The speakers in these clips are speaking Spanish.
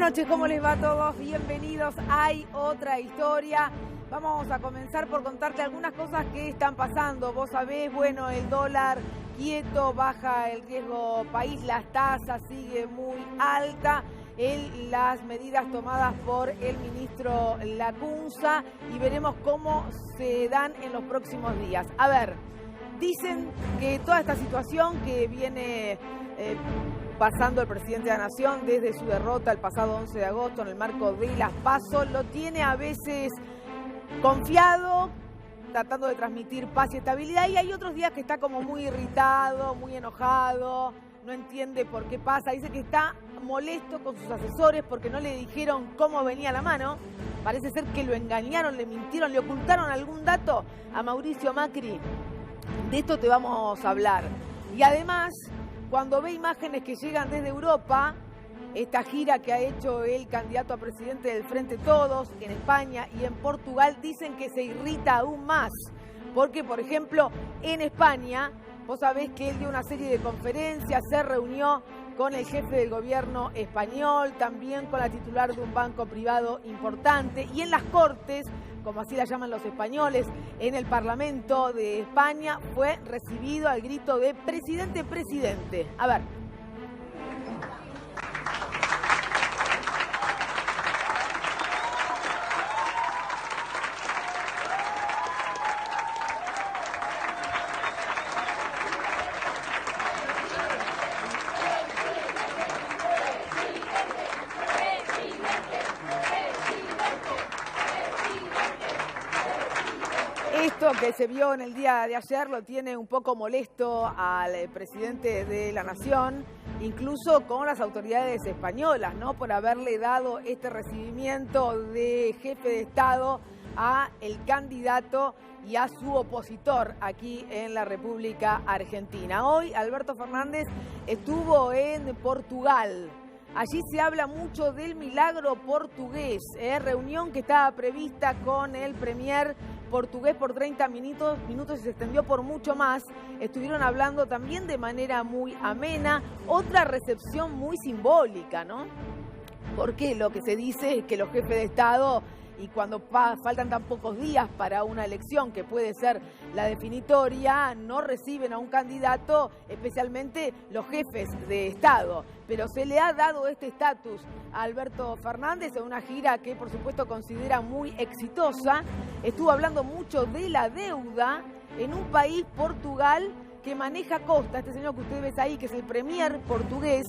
noches, ¿cómo les va a todos? Bienvenidos. Hay otra historia. Vamos a comenzar por contarte algunas cosas que están pasando. Vos sabés, bueno, el dólar quieto, baja el riesgo país, las tasas sigue muy alta. Las medidas tomadas por el ministro Lacunza y veremos cómo se dan en los próximos días. A ver, dicen que toda esta situación que viene pasando el presidente de la Nación desde su derrota el pasado 11 de agosto en el marco de las PASO, lo tiene a veces confiado, tratando de transmitir paz y estabilidad, y hay otros días que está como muy irritado, muy enojado, no entiende por qué pasa, dice que está molesto con sus asesores porque no le dijeron cómo venía la mano. Parece ser que lo engañaron, le mintieron, le ocultaron algún dato a Mauricio Macri. De esto te vamos a hablar. Y además, cuando ve imágenes que llegan desde Europa, esta gira que ha hecho el candidato a presidente del Frente Todos en España y en Portugal, dicen que se irrita aún más. Porque, por ejemplo, en España, vos sabés que él dio una serie de conferencias, se reunió con el jefe del gobierno español, también con la titular de un banco privado importante, y en las Cortes, como así la llaman los españoles, en el Parlamento de España, fue recibido al grito de presidente, presidente. A ver. Esto que se vio en el día de ayer lo tiene un poco molesto al presidente de la Nación, incluso con las autoridades españolas, ¿no? Por haberle dado este recibimiento de jefe de Estado a el candidato y a su opositor aquí en la República Argentina. Hoy Alberto Fernández estuvo en Portugal. Allí se habla mucho del milagro portugués, reunión que estaba prevista con el premier portugués por 30 minutos y se extendió por mucho más. Estuvieron hablando también de manera muy amena, otra recepción muy simbólica, ¿no? Porque lo que se dice es que los jefes de Estado, y cuando faltan tan pocos días para una elección que puede ser la definitoria, no reciben a un candidato, especialmente los jefes de Estado. Pero se le ha dado este estatus a Alberto Fernández en una gira que por supuesto considera muy exitosa. Estuvo hablando mucho de la deuda en un país, Portugal, que maneja Costa, este señor que usted ves ahí, que es el premier portugués,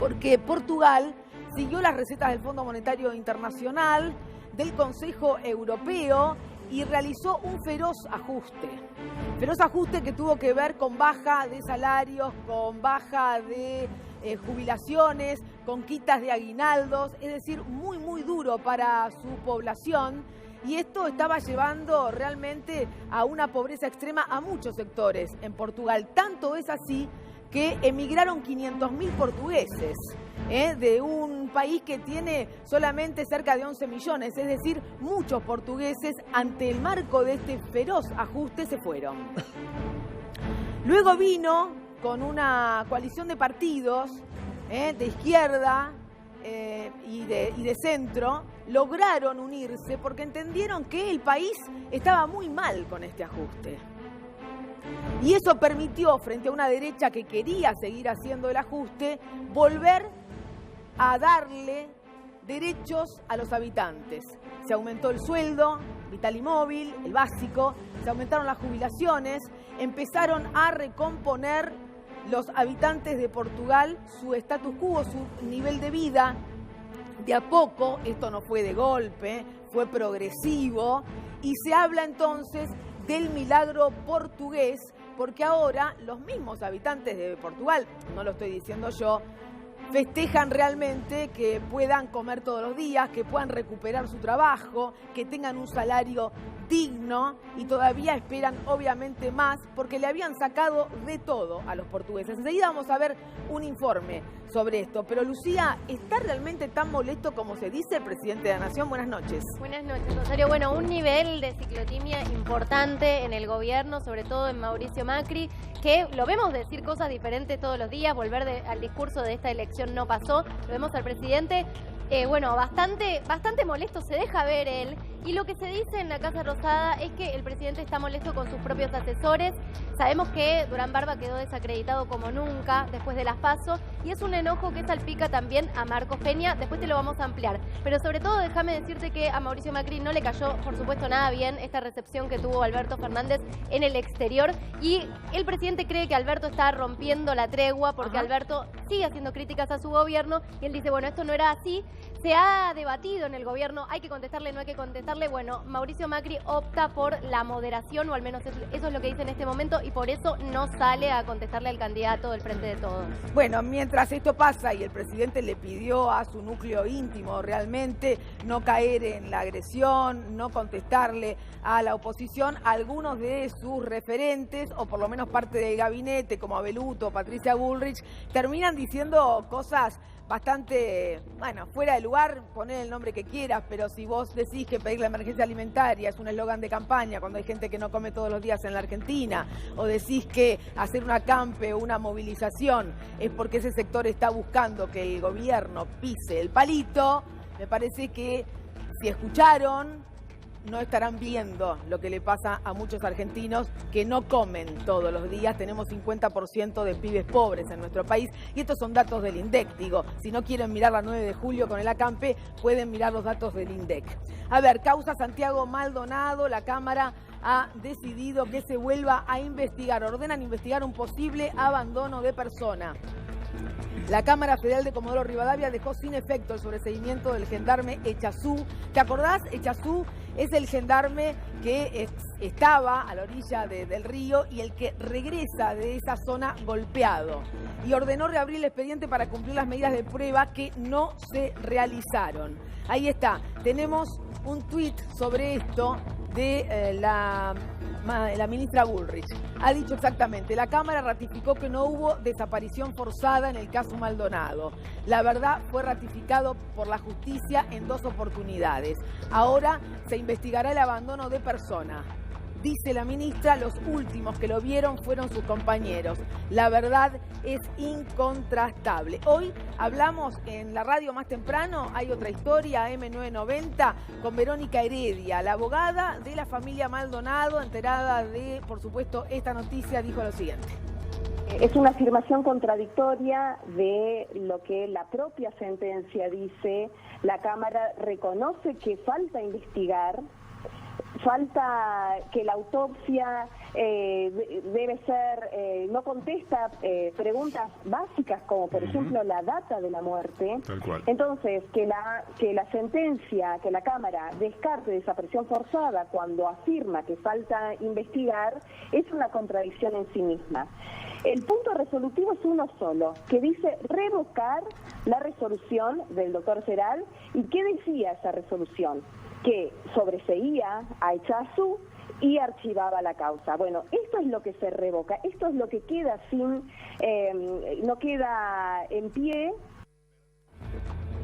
porque Portugal siguió las recetas del Fondo Monetario Internacional, del Consejo Europeo, y realizó un feroz ajuste. Feroz ajuste que tuvo que ver con baja de salarios, con baja de jubilaciones, con quitas de aguinaldos, es decir, muy, muy duro para su población. Y esto estaba llevando realmente a una pobreza extrema a muchos sectores en Portugal. Tanto es así que emigraron 500.000 portugueses de un país que tiene solamente cerca de 11 millones, es decir, muchos portugueses ante el marco de este feroz ajuste se fueron. Luego vino con una coalición de partidos de izquierda y de centro, lograron unirse porque entendieron que el país estaba muy mal con este ajuste. Y eso permitió, frente a una derecha que quería seguir haciendo el ajuste, volver a darle derechos a los habitantes. Se aumentó el sueldo vital y móvil, el básico, se aumentaron las jubilaciones, empezaron a recomponer los habitantes de Portugal su status quo, su nivel de vida. De a poco, esto no fue de golpe, fue progresivo, y se habla entonces del milagro portugués, porque ahora los mismos habitantes de Portugal, no lo estoy diciendo yo, festejan realmente que puedan comer todos los días, que puedan recuperar su trabajo, que tengan un salario digno, y todavía esperan obviamente más porque le habían sacado de todo a los portugueses. Enseguida vamos a ver un informe sobre esto. Pero Lucía, ¿está realmente tan molesto como se dice el presidente de la Nación? Buenas noches. Buenas noches, Rosario. Bueno, un nivel de ciclotimia importante en el gobierno, sobre todo en Mauricio Macri, que lo vemos decir cosas diferentes todos los días, volver al discurso de esta elección no pasó, lo vemos al presidente, bastante molesto, se deja ver él, y lo que se dice en la Casa Rosada es que el presidente está molesto con sus propios asesores. Sabemos que Durán Barba quedó desacreditado como nunca después de las PASO, y es un enojo que salpica también a Marcos Peña, después te lo vamos a ampliar. Pero sobre todo déjame decirte que a Mauricio Macri no le cayó, por supuesto, nada bien esta recepción que tuvo Alberto Fernández en el exterior, y el presidente cree que Alberto está rompiendo la tregua porque Alberto sigue haciendo críticas a su gobierno, y él dice, bueno, esto no era así, se ha debatido en el gobierno, hay que contestarle, no hay que contestarle. Bueno, Mauricio Macri opta por la moderación, o al menos eso es lo que dice en este momento, y por eso no sale a contestarle al candidato del Frente de Todos. Bueno, mientras esto pasa y el presidente le pidió a su núcleo íntimo realmente no caer en la agresión, no contestarle a la oposición, algunos de sus referentes, o por lo menos parte del gabinete, como Abeluto, Patricia Bullrich, terminan diciendo cosas bastante, bueno, fuera de lugar, poner el nombre que quieras, pero si vos decís que pedir la emergencia alimentaria es un eslogan de campaña cuando hay gente que no come todos los días en la Argentina, o decís que hacer un acampe o una movilización es porque ese sector está buscando que el gobierno pise el palito, me parece que si escucharon, no estarán viendo lo que le pasa a muchos argentinos que no comen todos los días. Tenemos 50% de pibes pobres en nuestro país, y estos son datos del INDEC. Digo, si no quieren mirar la 9 de julio con el acampe, pueden mirar los datos del INDEC. A ver, causa Santiago Maldonado, la Cámara ha decidido que se vuelva a investigar. Ordenan investigar un posible abandono de persona. La Cámara Federal de Comodoro Rivadavia dejó sin efecto el sobreseimiento del gendarme Echazú. ¿Te acordás? Echazú es el gendarme que estaba a la orilla del río y el que regresa de esa zona golpeado. Y ordenó reabrir el expediente para cumplir las medidas de prueba que no se realizaron. Ahí está. Tenemos un tuit sobre esto de la ministra Bullrich. Ha dicho exactamente, la Cámara ratificó que no hubo desaparición forzada en el caso Maldonado. La verdad fue ratificado por la justicia en 2 oportunidades. Ahora se investigará el abandono de persona. Dice la ministra, los últimos que lo vieron fueron sus compañeros. La verdad es incontrastable. Hoy hablamos en la radio más temprano, hay otra historia, M990, con Verónica Heredia, la abogada de la familia Maldonado, enterada de, por supuesto, esta noticia, dijo lo siguiente. Es una afirmación contradictoria de lo que la propia sentencia dice. La Cámara reconoce que falta investigar, falta que la autopsia debe ser, no contesta preguntas básicas como por ejemplo la data de la muerte. Tal cual. Entonces, que la sentencia, que la Cámara descarte desaparición forzada cuando afirma que falta investigar, es una contradicción en sí misma. El punto resolutivo es uno solo, que dice revocar la resolución del doctor Geral. ¿Y qué decía esa resolución? Que sobreseía a Echazú y archivaba la causa. Bueno, esto es lo que se revoca, esto es lo que queda no queda en pie.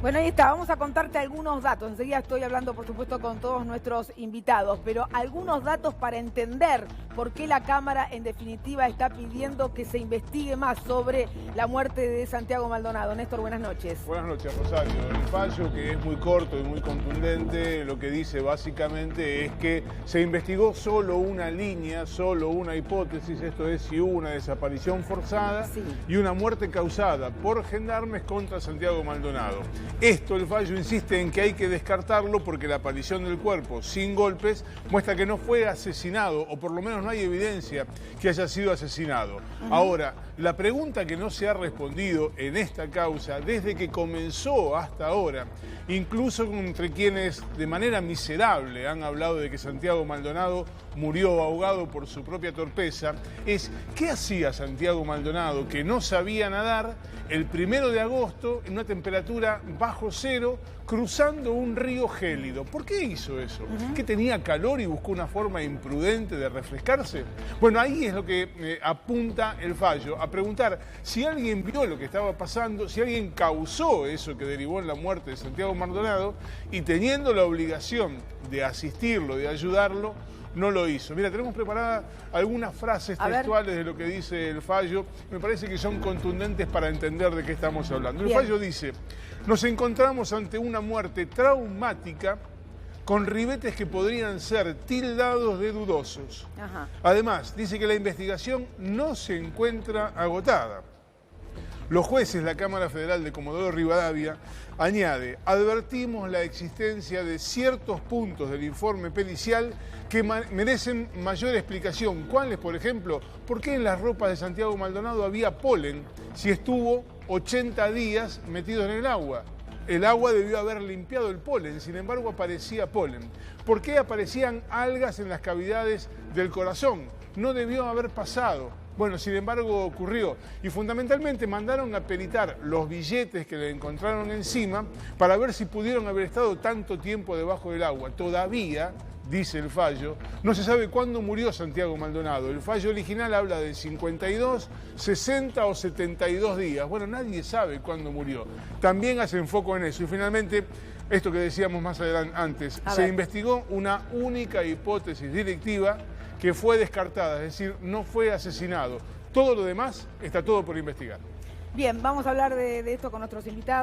Bueno, ahí está, vamos a contarte algunos datos. Enseguida estoy hablando, por supuesto, con todos nuestros invitados, pero algunos datos para entender por qué la Cámara, en definitiva, está pidiendo que se investigue más sobre la muerte de Santiago Maldonado. Néstor, buenas noches. Buenas noches, Rosario. El fallo, que es muy corto y muy contundente, lo que dice básicamente es que se investigó solo una línea, solo una hipótesis, esto es si hubo una desaparición forzada y una muerte causada por gendarmes contra Santiago Maldonado. Esto, el fallo insiste en que hay que descartarlo porque la aparición del cuerpo sin golpes muestra que no fue asesinado, o por lo menos no hay evidencia que haya sido asesinado. Ahora, la pregunta que no se ha respondido en esta causa desde que comenzó hasta ahora, incluso entre quienes de manera miserable han hablado de que Santiago Maldonado murió ahogado por su propia torpeza, es ¿qué hacía Santiago Maldonado que no sabía nadar el 1 de agosto en una temperatura bajo cero cruzando un río gélido? ¿Por qué hizo eso? ¿Que tenía calor y buscó una forma imprudente de refrescarse? Bueno, ahí es lo que apunta el fallo, a preguntar si alguien vio lo que estaba pasando, si alguien causó eso que derivó en la muerte de Santiago Maldonado, y teniendo la obligación de asistirlo, de ayudarlo, no lo hizo. Mira, tenemos preparadas algunas frases textuales de lo que dice el fallo. Me parece que son contundentes para entender de qué estamos hablando. El fallo dice: nos encontramos ante una muerte traumática con ribetes que podrían ser tildados de dudosos. Además, dice que la investigación no se encuentra agotada. Los jueces, la Cámara Federal de Comodoro Rivadavia, añade: advertimos la existencia de ciertos puntos del informe pericial que merecen mayor explicación. ¿Cuáles, por ejemplo? ¿Por qué en las ropas de Santiago Maldonado había polen si estuvo 80 días metido en el agua? El agua debió haber limpiado el polen, sin embargo aparecía polen. ¿Por qué aparecían algas en las cavidades del corazón? No debió haber pasado. Bueno, sin embargo ocurrió. Y fundamentalmente mandaron a peritar los billetes que le encontraron encima para ver si pudieron haber estado tanto tiempo debajo del agua. Todavía, dice el fallo, no se sabe cuándo murió Santiago Maldonado. El fallo original habla de 52, 60 o 72 días. Bueno, nadie sabe cuándo murió. También hacen foco en eso. Y finalmente, esto que decíamos más adelante antes, se investigó una única hipótesis delictiva que fue descartada, es decir, no fue asesinado. Todo lo demás está todo por investigar. Bien, vamos a hablar de esto con nuestros invitados.